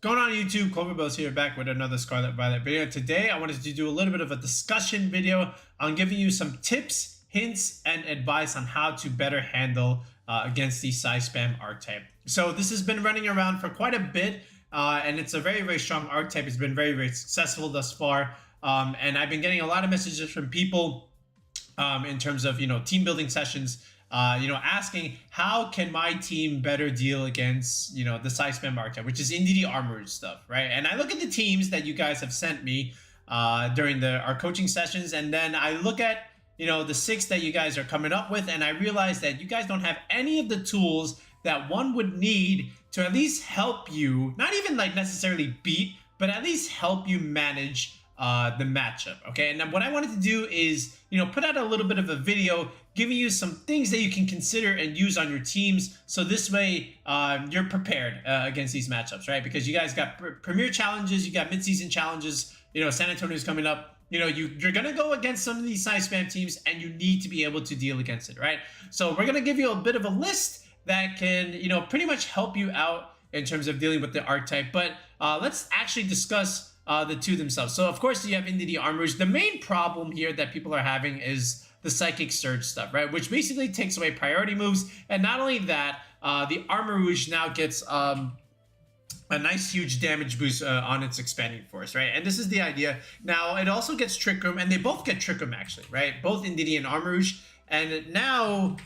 Going on YouTube, Cloverbell's here back with another Scarlet Violet video. Today I wanted to do a little bit of a discussion video on giving you some tips, hints, and advice on how to better handle against the Psyspam archetype. So this has been running around for quite a bit, and it's a very strong archetype. It's been very successful thus far, and I've been getting a lot of messages from people in terms of team building sessions. Asking how can my team better deal against, the Psyspam archetype, which is NDD armored stuff, right? And I look at the teams that you guys have sent me during our coaching sessions, and then I look at, the 6 that you guys are coming up with, and I realize that you guys don't have any of the tools that one would need to at least help you, not even like necessarily beat, but at least help you manage the matchup. Okay, and then what I wanted to do is put out a little bit of a video giving you some things that you can consider and use on your teams, so this way you're prepared against these matchups, right? Because you guys got premier challenges, you got mid-season challenges, San Antonio's coming up. You're gonna go against some of these Psyspam teams, and you need to be able to deal against it, right? So we're gonna give you a bit of a list that can pretty much help you out in terms of dealing with the archetype. But let's actually discuss the two themselves. So of course you have NDD armors. The main problem here that people are having is the psychic surge stuff, right? Which basically takes away priority moves. And not only that, the armor rouge now gets a nice huge damage boost on its expanding force, right? And this is the idea. Now it also gets trick room, and they both get trick room actually, right? Both NDD and armor rouge. And now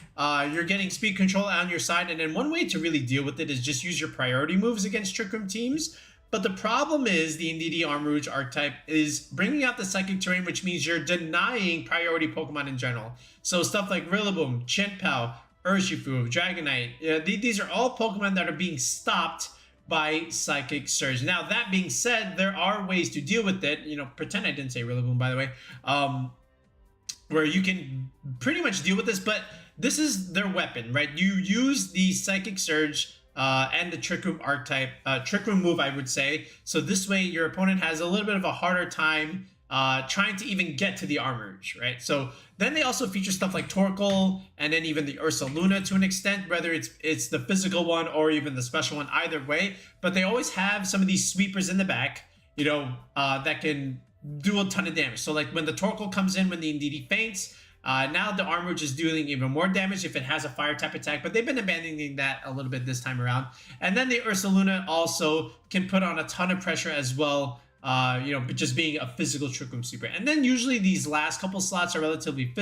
you're getting speed control on your side. And then one way to really deal with it is just use your priority moves against trick room teams. But the problem is the NDD Armor Rouge archetype is bringing out the psychic terrain, which means you're denying priority Pokemon in general. So stuff like Rillaboom, Chenpao, Urshifu, Dragonite, these are all Pokemon that are being stopped by Psychic Surge. Now, that being said, there are ways to deal with it. Pretend I didn't say Rillaboom, by the way, where you can pretty much deal with this, but this is their weapon, right? You use the Psychic Surge and the Trick Room archetype, Trick Room move, I would say. So this way your opponent has a little bit of a harder time trying to even get to the Armor Rouge, right? So then they also feature stuff like Torkoal, and then even the Ursaluna to an extent, whether it's the physical one or even the special one, either way. But they always have some of these sweepers in the back, that can do a ton of damage. So like when the Torkoal comes in, when the NDD faints, now the Armor Rouge is doing even more damage if it has a fire type attack, but they've been abandoning that a little bit this time around. And then the Ursaluna also can put on a ton of pressure as well, just being a physical Trick Room sweeper. And then usually these last couple slots are relatively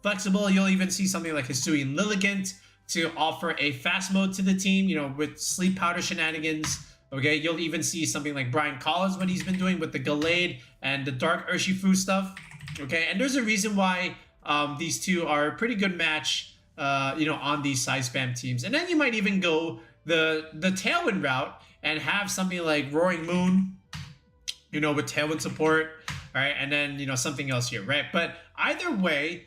flexible. You'll even see something like Hisuian Lilligant to offer a fast mode to the team, with Sleep Powder shenanigans. Okay, you'll even see something like Brian Collins, what he's been doing with the Gallade and the Dark Urshifu stuff. Okay, and there's a reason why these two are a pretty good match, on these Psyspam teams. And then you might even go the Tailwind route and have something like Roaring Moon, with Tailwind support, all right? And then, something else here, right? But either way,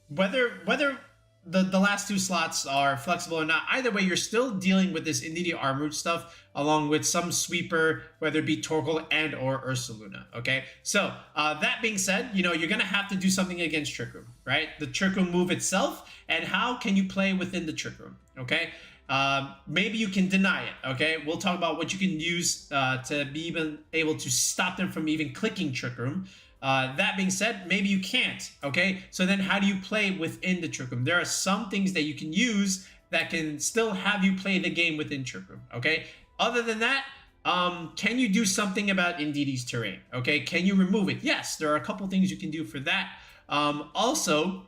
whether the last 2 slots are flexible or not, either way, you're still dealing with this NDD Armor stuff along with some sweeper, whether it be Torkoal and or Ursaluna, okay? So that being said, you're gonna have to do something against Trick Room, right? The Trick Room move itself, and how can you play within the Trick Room, okay? Maybe you can deny it, okay? We'll talk about what you can use to be even able to stop them from even clicking Trick Room. That being said, maybe you can't, okay? So then how do you play within the Trick Room? There are some things that you can use that can still have you play the game within Trick Room, okay? Other than that, can you do something about NDD's terrain, okay? Can you remove it? Yes, there are a couple things you can do for that. Also,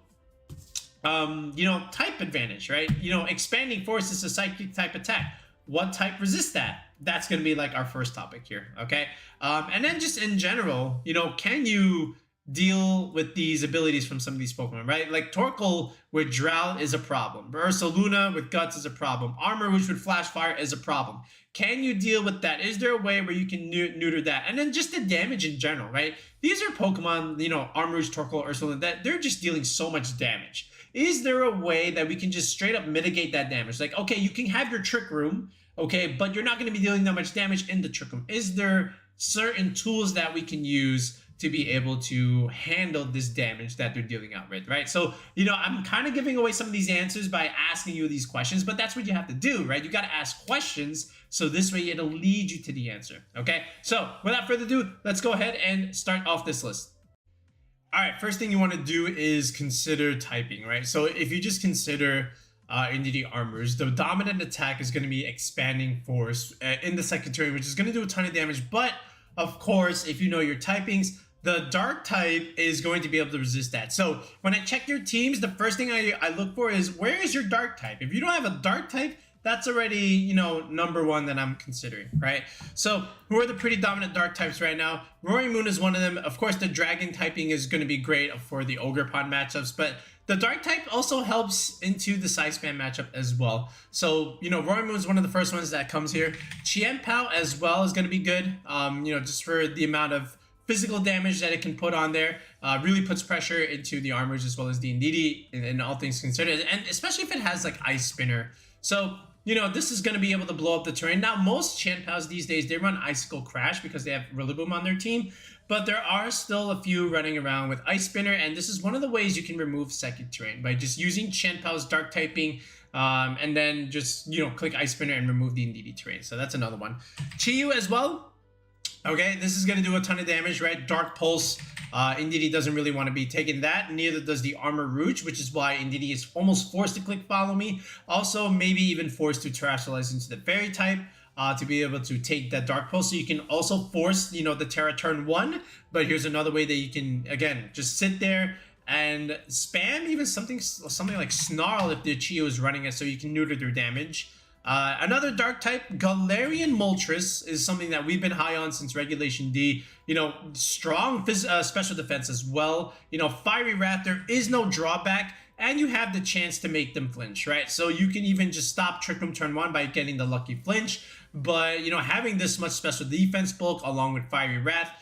type advantage, right? Expanding force is a psychic type attack. What type resists that? That's going to be like our first topic here, okay? And then just in general, can you deal with these abilities from some of these Pokemon, right? Like Torkoal with Drowl is a problem. Ursaluna with Guts is a problem. Armor Rouge with Flash Fire is a problem. Can you deal with that? Is there a way where you can neuter that? And then just the damage in general, right? These are Pokemon, Armor Rouge, Torkoal, Ursaluna, that they're just dealing so much damage. Is there a way that we can just straight up mitigate that damage? Like, okay, you can have your Trick Room, okay, but you're not going to be dealing that much damage in the Trick Room. Is there certain tools that we can use to be able to handle this damage that they're dealing out with, right? So, I'm kind of giving away some of these answers by asking you these questions, but that's what you have to do, right? You got to ask questions So this way it'll lead you to the answer. Okay, so without further ado, let's go ahead and start off this list. All right, first thing you want to do is consider typing, right? So if you just consider entity armors, the dominant attack is going to be expanding force in the second turn, which is going to do a ton of damage. But of course, if you know your typings, the dark type is going to be able to resist that. So when I check your teams, the first thing I look for is, where is your dark type? If you don't have a dark type, that's already, you know, number one that I'm considering, right? So who are the pretty dominant dark types right now? Roaring Moon is one of them. Of course, the dragon typing is going to be great for the Ogre Pond matchups, but the dark type also helps into the Psyspam matchup as well. So, you know, Roaring Moon is one of the first ones that comes here. Chien Pao as well is going to be good, you know, just for the amount of physical damage that it can put on there. Really puts pressure into the armors as well as the Indeedee, and all things considered, and especially if it has like Ice Spinner. So, you know, this is going to be able to blow up the terrain. Now, most Chien Paos these days, they run Icicle Crash because they have Rillaboom on their team. But there are still a few running around with Ice Spinner. And this is one of the ways you can remove second terrain, by just using Chien Pao's dark typing. And then just, you know, click Ice Spinner and remove the Indeedee terrain. So that's another one. Chi-Yu as well. Okay, this is going to do a ton of damage, right? Dark Pulse. Indeedee doesn't really want to be taking that. Neither does the Armor Rouge, which is why Indeedee is almost forced to click Follow Me. Also, maybe even forced to terrestrialize into the Fairy type to be able to take that Dark Pulse. So you can also force, you know, the Terra turn 1. But here's another way that you can, again, just sit there and spam even something like Snarl if the Chi-Yu is running it, so you can neuter their damage. Another dark type, Galarian Moltres, is something that we've been high on since Regulation D. You know, strong special defense as well. You know, Fiery Wrath, there is no drawback, and you have the chance to make them flinch, right? So you can even just stop Trick Room turn 1 by getting the lucky flinch. But, you know, having this much special defense bulk along with Fiery Wrath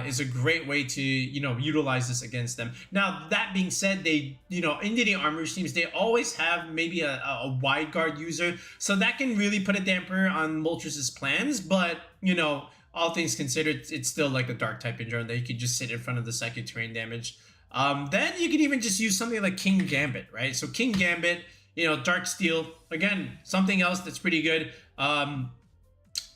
is a great way to, you know, utilize this against them. Now, that being said, they, you know, Indeedee armor teams, they always have maybe a wide guard user, so that can really put a damper on Moltres' plans. But, you know, all things considered, it's still like a dark type in general that you could just sit in front of the second terrain damage. Then you could even just use something like King Gambit, right? So King Gambit, you know, Dark Steel, again, something else that's pretty good.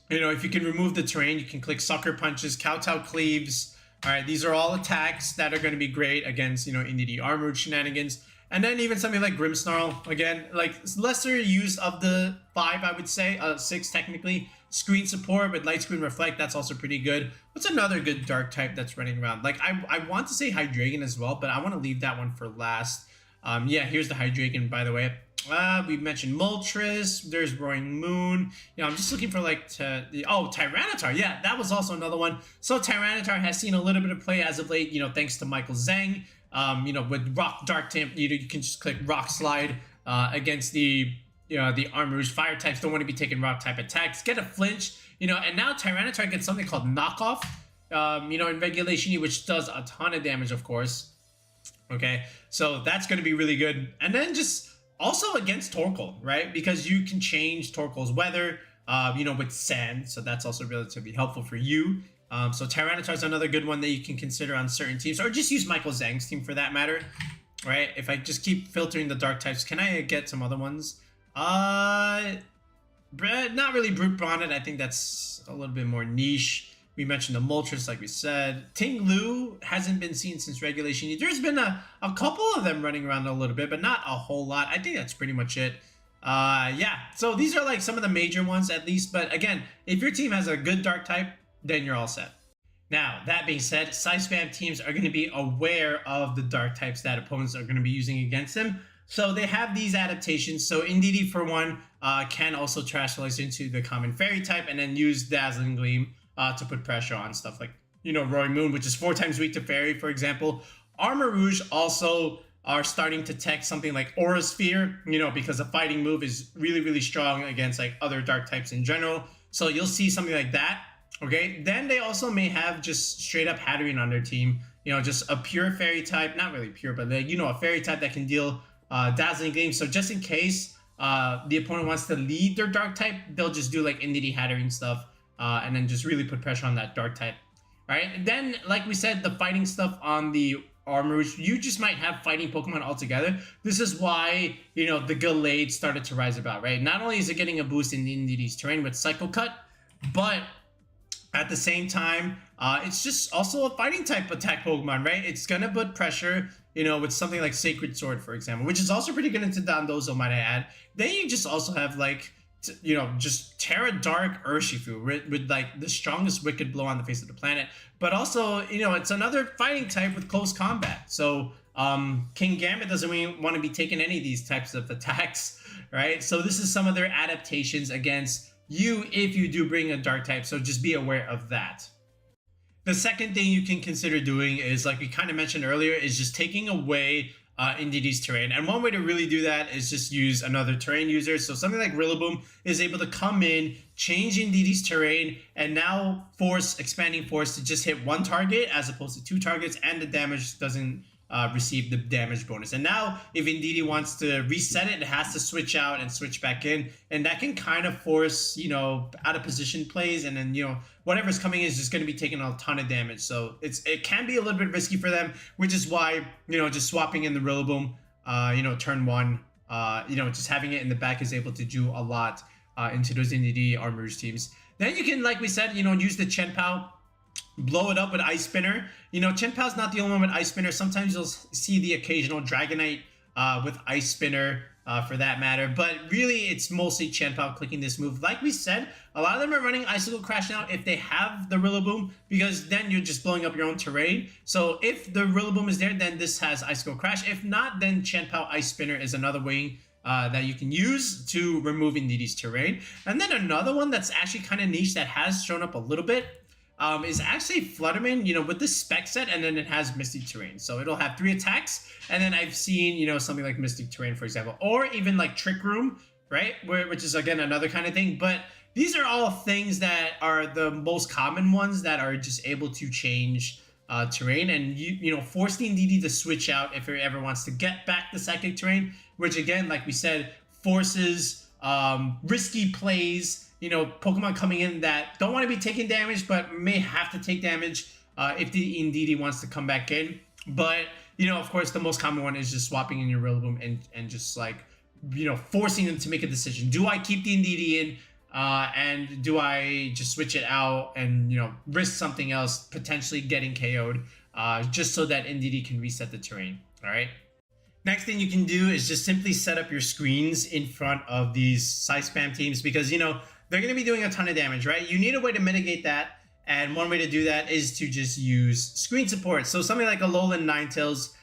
You know, if you can remove the terrain, you can click Sucker Punches, Kowtow Cleaves. All right, these are all attacks that are going to be great against, you know, Indeedee armored shenanigans. And then even something like Grimmsnarl, again, like lesser use of the 5, I would say, 6 technically. Screen Support with Light Screen Reflect, that's also pretty good. What's another good dark type that's running around? Like, I want to say Hydreigon as well, but I want to leave that one for last. Yeah, here's the Hydreigon, by the way. We mentioned Moltres. There's Roaring Moon. You know, I'm just looking for like Tyranitar. Yeah, that was also another one. So Tyranitar has seen a little bit of play as of late. You know, thanks to Michael Zhang. You know, with Rock Dark Temp, you can just click Rock Slide against the the Armor Rouge. Fire types don't want to be taking Rock type attacks. Get a flinch. You know, and now Tyranitar gets something called Knockoff. You know, in regulationE, which does a ton of damage, of course. Okay, so that's going to be really good. And then just also against Torkoal, right? Because you can change Torkoal's weather, you know, with sand. So that's also relatively helpful for you. So Tyranitar is another good one that you can consider on certain teams, or just use Michael Zhang's team for that matter, right? If I just keep filtering the dark types, can I get some other ones? Not really Brute Bonnet. I think that's a little bit more niche. We mentioned the Moltres, like we said. Ting Lu hasn't been seen since regulation. There's been a couple of them running around a little bit, but not a whole lot. I think that's pretty much it. Yeah, so these are like some of the major ones at least. But again, if your team has a good dark type, then you're all set. Now, that being said, Psyspam teams are going to be aware of the dark types that opponents are going to be using against them. So they have these adaptations. So Indeedee, for one, can also terrestrialize into the common fairy type and then use Dazzling Gleam to put pressure on stuff like, you know, Roaring Moon, which is 4 times weak to fairy, for example. Armor Rouge also are starting to tech something like Aura Sphere, you know, because the fighting move is really, really strong against like other dark types in general. So you'll see something like that. Okay, then they also may have just straight up Hatterene on their team, you know, just a pure fairy type, not really pure, but like, you know, a fairy type that can deal Dazzling Gleam. So just in case the opponent wants to lead their dark type, they'll just do like Indeedee Hatterene stuff and then just really put pressure on that dark type. Right, and then like we said, the fighting stuff on the Armors, you just might have fighting Pokemon altogether. This is why, you know, the Gallade started to rise about, right? Not only is it getting a boost in Indeedee's terrain with Cycle Cut, but at the same time, it's just also a fighting type attack Pokemon, right? It's gonna put pressure, you know, with something like Sacred Sword, for example, which is also pretty good into Dondozo, might I add. Then you just also have like, you know, just Terra Dark Urshifu with like the strongest Wicked Blow on the face of the planet. But also, you know, it's another fighting type with close combat. So King Gambit doesn't really want to be taking any of these types of attacks, right? So this is some of their adaptations against you if you do bring a dark type. So just be aware of that. The second thing you can consider doing is, like we kind of mentioned earlier, is just taking away Indeedee's terrain. And one way to really do that is just use another terrain user. So something like Rillaboom is able to come in, change Indeedee's terrain, and now force Expanding Force to just hit one target as opposed to 2 targets, and the damage doesn't receive the damage bonus. And now if Indeedee wants to reset it, it has to switch out and switch back in, and that can kind of force, you know, out of position plays, and then, you know, whatever's coming in is just going to be taking a ton of damage. So it can be a little bit risky for them, which is why, you know, just swapping in the Rillaboom, you know, turn 1, you know, just having it in the back is able to do a lot into those Indeedee Armors teams. Then you can, like we said, you know, use the Chenpao, blow it up with Ice Spinner. You know, Chenpao's not the only one with Ice Spinner. Sometimes you'll see the occasional Dragonite with Ice Spinner for that matter. But really, it's mostly Chenpao clicking this move. Like we said, a lot of them are running Icicle Crash now if they have the Rillaboom, because then you're just blowing up your own terrain. So if the Rillaboom is there, then this has Icicle Crash. If not, then Chenpao Ice Spinner is another wing that you can use to remove Indeedee's terrain. And then another one that's actually kind of niche that has shown up a little bit is actually Flutterman, you know, with the spec set, and then it has Mystic Terrain. So it'll have 3 attacks, and then I've seen, you know, something like Mystic Terrain, for example, or even like Trick Room, right? Which is, again, another kind of thing. But these are all things that are the most common ones that are just able to change terrain, and you know, force the Indeedee to switch out if it ever wants to get back the Psychic Terrain, which, again, like we said, forces risky plays. You know, Pokemon coming in that don't want to be taking damage, but may have to take damage if the Indeedee wants to come back in. But, you know, of course, the most common one is just swapping in your Rillaboom and just, like, you know, forcing them to make a decision. Do I keep the Indeedee in and do I just switch it out and, you know, risk something else, potentially getting KO'd, just so that Indeedee can reset the terrain, all right? Next thing you can do is just simply set up your screens in front of these Psyspam teams, because, you know, they're going to be doing a ton of damage, right? You need a way to mitigate that, and one way to do that is to just use screen support. So something like Alolan Ninetales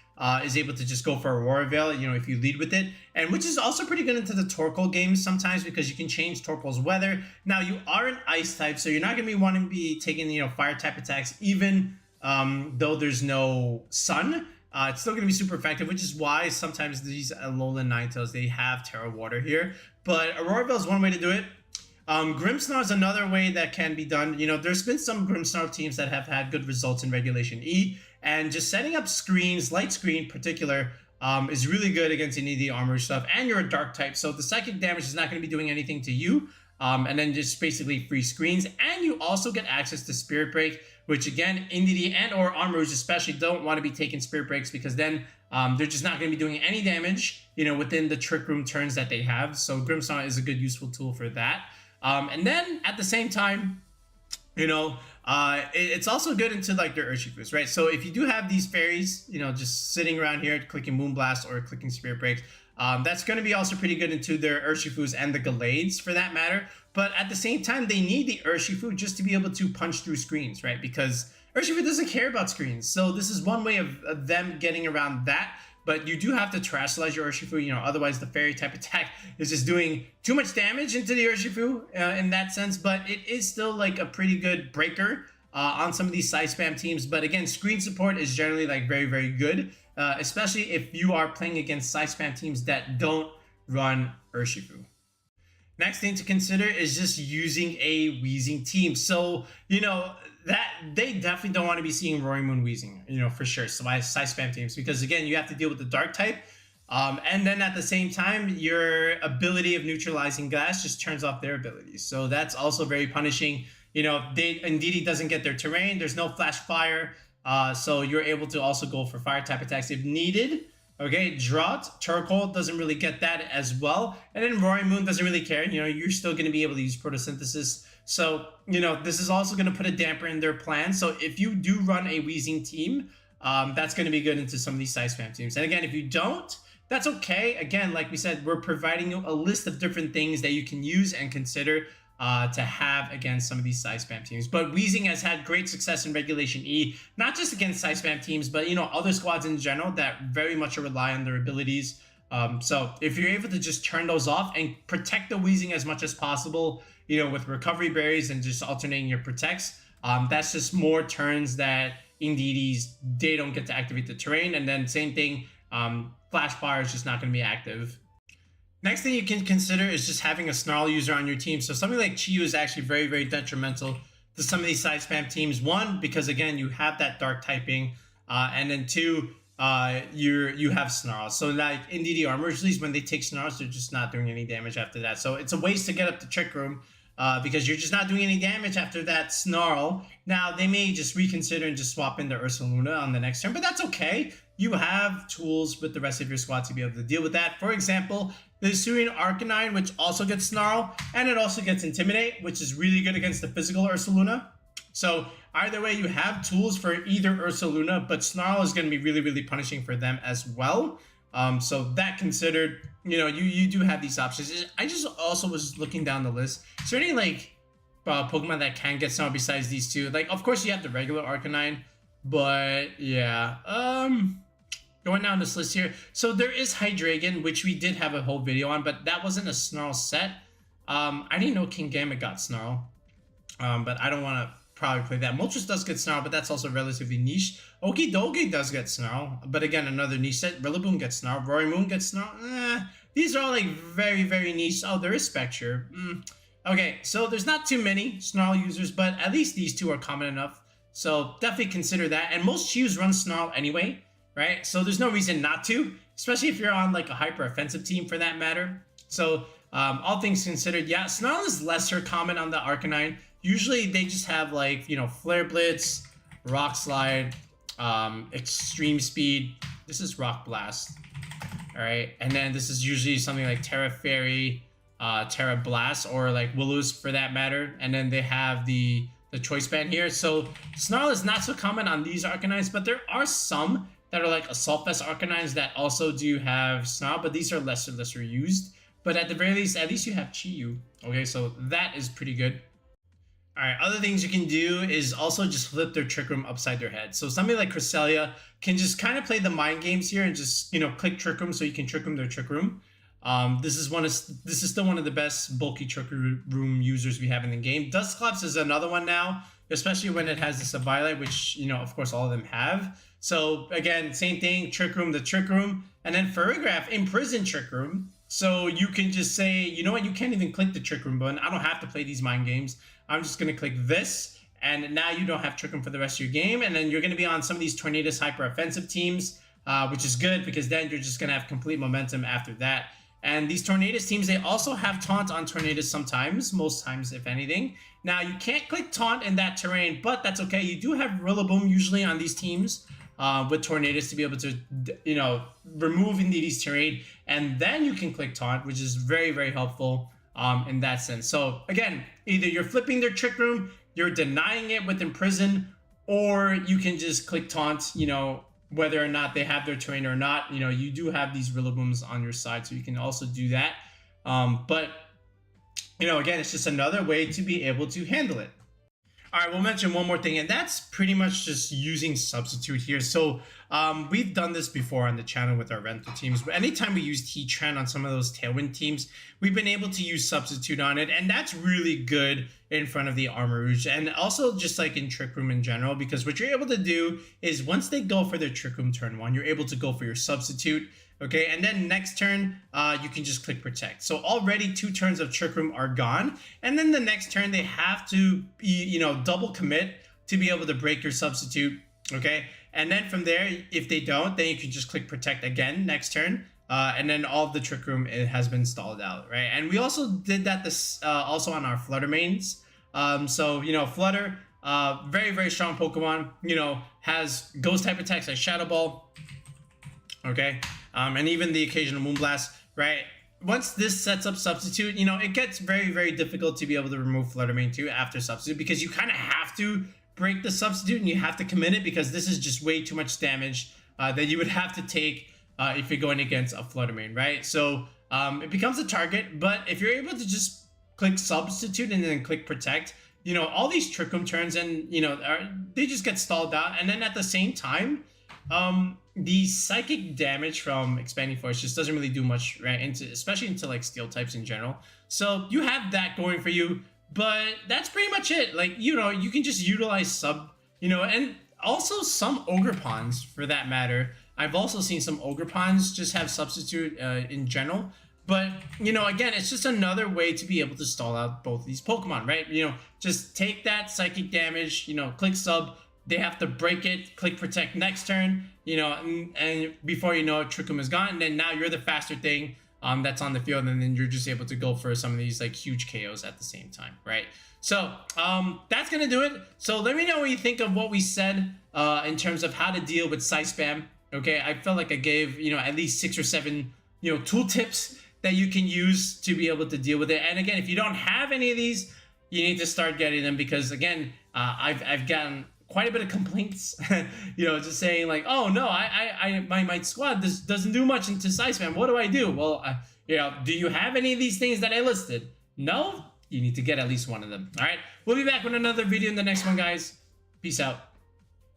is able to just go for Aurora Veil, you know, if you lead with it, and which is also pretty good into the Torkoal games sometimes, because you can change Torkoal's weather. Now, you are an Ice type, so you're not going to be wanting to be taking, you know, Fire type attacks, even though there's no Sun. It's still going to be super effective, which is why sometimes these Alolan Ninetales, they have Terra Water here. But Aurora Veil is one way to do it. Grimmsnarl is another way that can be done. You know, there's been some Grimmsnarl teams that have had good results in regulationE, and just setting up screens, light screen in particular, is really good against any of the armor stuff. And you're a dark type, so the psychic damage is not going to be doing anything to you. And then just basically free screens. And you also get access to Spirit Break, which, again, Indeedee and or Armors especially don't want to be taking Spirit Breaks, because then they're just not going to be doing any damage, you know, within the Trick Room turns that they have. So Grimmsnarl is a good useful tool for that. And then at the same time, you know, it's also good into like their Urshifus, right? So if you do have these fairies, you know, just sitting around here clicking Moonblast or clicking Spirit Breaks, that's going to be also pretty good into their Urshifus and the Gallades for that matter. But at the same time, they need the Urshifu just to be able to punch through screens, right? Because Urshifu doesn't care about screens. So this is one way of them getting around that. But you do have to terastallize your Urshifu, you know, otherwise the fairy type attack is just doing too much damage into the Urshifu in that sense. But it is still like a pretty good breaker on some of these Psyspam teams. But again, screen support is generally like very, very good, especially if you are playing against Psyspam teams that don't run Urshifu. Next thing to consider is just using a Weezing team. So, you know, that they definitely don't want to be seeing Roaring Moon Weezing, you know, for sure. So Psyspam teams, because again, you have to deal with the dark type. And then at the same time, your ability of neutralizing glass just turns off their abilities. So that's also very punishing. You know, Indeedee doesn't get their terrain. There's no flash fire. So you're able to also go for fire type attacks if needed. Okay, Drought, Charcoal doesn't really get that as well. And then Roaring Moon doesn't really care. You know, you're still going to be able to use photosynthesis. So, you know, this is also going to put a damper in their plan. So if you do run a Weezing team, that's going to be good into some of these Psyspam teams. And again, if you don't, that's okay. Again, like we said, we're providing you a list of different things that you can use and consider to have against some of these Psyspam teams. But Weezing has had great success in regulationE, not just against Psyspam teams, but, you know, other squads in general that very much rely on their abilities. So if you're able to just turn those off and protect the Weezing as much as possible, you know, with recovery berries and just alternating your protects, that's just more turns that Indeedee, they don't get to activate the terrain. And then same thing, Flash Fire is just not going to be active. Next thing you can consider is just having a Snarl user on your team. So something like Chiyu is actually very, very detrimental to some of these Psyspam teams. One, because again, you have that dark typing, and then two, you have Snarls. So like Indeedee Armorers, when they take Snarls, they're just not doing any damage after that. So it's a waste to get up the Trick Room, because you're just not doing any damage after that Snarl. Now, they may just reconsider and just swap in the Ursaluna on the next turn, but that's okay. You have tools with the rest of your squad to be able to deal with that. For example, the Hisuian Arcanine, which also gets Snarl, and it also gets Intimidate, which is really good against the physical Ursaluna. So either way, you have tools for either Ursaluna, but Snarl is going to be really, really punishing for them as well. So that considered, you know, you do have these options. I just also was looking down the list. Is there any like Pokemon that can get Snarl besides these two? Like, of course, you have the regular Arcanine, but yeah. Going down this list here. So there is Hydreigon, which we did have a whole video on, but that wasn't a Snarl set. I didn't know King Gamut got Snarl, but I don't want to probably play that. Moltres does get Snarl, but that's also relatively niche. Okidogi does get Snarl, but again, another niche set. Rillaboom gets Snarl. Roaring Moon gets Snarl. These are all like very, very niche. Oh, there is Spectre. Okay, so there's not too many Snarl users, but at least these two are common enough. So definitely consider that. And most Chews run Snarl anyway, right? So there's no reason not to, especially if you're on like a hyper offensive team for that matter. So all things considered, yeah, Snarl is lesser common on the Arcanine. Usually they just have like, you know, Flare Blitz, Rock Slide, Extreme Speed. This is Rock Blast. All right. And then this is usually something like Terra Fairy, Terra Blast, or like Willows for that matter. And then they have the Choice Band here. So Snarl is not so common on these Arcanines, but there are some that are like Assault Vest Arcanines that also do have Snarl, but these are lesser used. But at the very least, at least you have Chiyu. Okay, so that is pretty good. All right, other things you can do is also just flip their Trick Room upside their head. So somebody like Cresselia can just kind of play the mind games here and just, you know, click Trick Room so you can Trick Room their Trick Room. This is still one of the best bulky Trick Room users we have in the game. Dusclops is another one now, especially when it has this Violet, which, you know, of course all of them have. So again, same thing, Trick Room the Trick Room, and then Furrygraph Imprison Trick Room. So you can just say, you know what, you can't even click the Trick Room button. I don't have to play these mind games. I'm just going to click this, and now you don't have Trick Room for the rest of your game. And then you're going to be on some of these Tornadus hyper offensive teams, which is good because then you're just going to have complete momentum after that. And these Tornadus teams, they also have Taunt on Tornadus sometimes, most times if anything. Now you can't click Taunt in that terrain, but that's okay. You do have Rillaboom usually on these teams with Tornadus to be able to, you know, remove Indeedee's terrain, and then you can click Taunt, which is very, very helpful in that sense. So again, either you're flipping their Trick Room, you're denying it with Imprison, or you can just click Taunt, you know, whether or not they have their terrain or not. You know, you do have these Rillabooms on your side, so you can also do that. But, you know, again, it's just another way to be able to handle it. All right, we'll mention one more thing, and that's pretty much just using Substitute here. So we've done this before on the channel with our rental teams. But anytime we use T-Trend on some of those Tailwind teams, we've been able to use Substitute on it, and that's really good in front of the Armarouge, and also just like in Trick Room in general, because what you're able to do is once they go for their Trick Room turn 1, you're able to go for your Substitute. Okay, and then next turn, you can just click Protect. So already 2 turns of Trick Room are gone. And then the next turn, they have to, you know, double commit to be able to break your Substitute. Okay, and then from there, if they don't, then you can just click Protect again next turn. And then all of the Trick Room, it has been stalled out, right? And we also did that also on our Flutter mains. So, you know, Flutter, Very, very strong Pokemon. You know, has ghost type attacks like Shadow Ball. Okay, and even the occasional Moonblast, right? Once this sets up Substitute, you know, it gets very, very difficult to be able to remove Flutter Mane too after Substitute, because you kind of have to break the Substitute and you have to commit it, because this is just way too much damage that you would have to take if you're going against a Flutter Mane, right? So it becomes a target, but if you're able to just click Substitute and then click Protect, you know, all these Trick Room turns and, you know, they just get stalled out. And then at the same time, the psychic damage from Expanding Force just doesn't really do much, right? Especially into like Steel types in general. So you have that going for you, but that's pretty much it. Like, you know, you can just utilize Sub, you know, and also some Ogre Pawns for that matter. I've also seen some Ogre Pawns just have Substitute in general. But, you know, again, it's just another way to be able to stall out both of these Pokemon, right? You know, just take that psychic damage, you know, click Sub. They have to break it, click Protect next turn, you know, and before you know it, Trick Room is gone. And then now you're the faster thing that's on the field, and then you're just able to go for some of these like huge KOs at the same time, right? So that's gonna do it. So let me know what you think of what we said in terms of how to deal with Psyspam. Okay, I felt like I gave, you know, at least 6 or 7, you know, tool tips that you can use to be able to deal with it. And again, if you don't have any of these, you need to start getting them, because again, I've gotten quite a bit of complaints, you know, just saying like, oh no, my squad doesn't do much into Psyspam. What do I do? Well, you know, do you have any of these things that I listed? No, you need to get at least one of them. All right, we'll be back with another video in the next one, guys. Peace out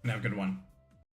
and have a good one.